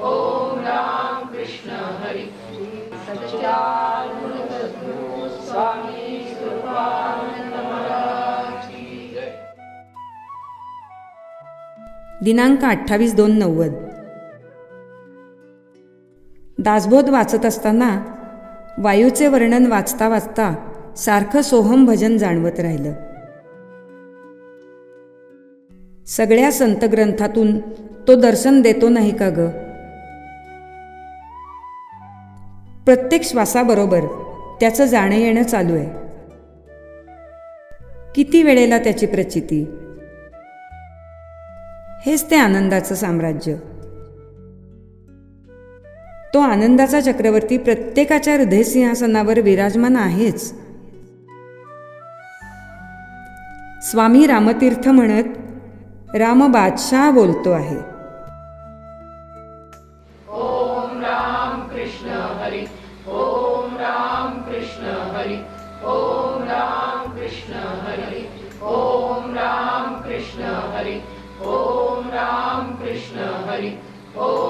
ओम राम कृष्ण हरी सच्चिदानंद सद्गुरु स्वामी कृपानंद महाराज की जय। दिनांक 28/2/90 दासबोध वाचत असताना वायूचे वर्णन वाचता वाचता सारखं सोहम भजन जाणवत राहिलं. सगळ्या संत ग्रंथातून तो दर्शन देतो नाही का ग? प्रत्येक श्वासाबरोबर त्याचं जाणं येणं चालू आहे. किती वेळेला त्याची प्रचिती. हेच ते आनंदाचं साम्राज्य. तो आनंदाचा चक्रवर्ती प्रत्येकाच्या हृदयसिंहासनावर विराजमान आहेच. स्वामी रामतीर्थ म्हणत राम बादशाह बोलतो आहे. ओम राम कृष्ण हरी ओम राम कृष्ण हरी ओम राम कृष्ण हरी ओम राम कृष्ण हरी ओम राम कृष्ण हरी ओम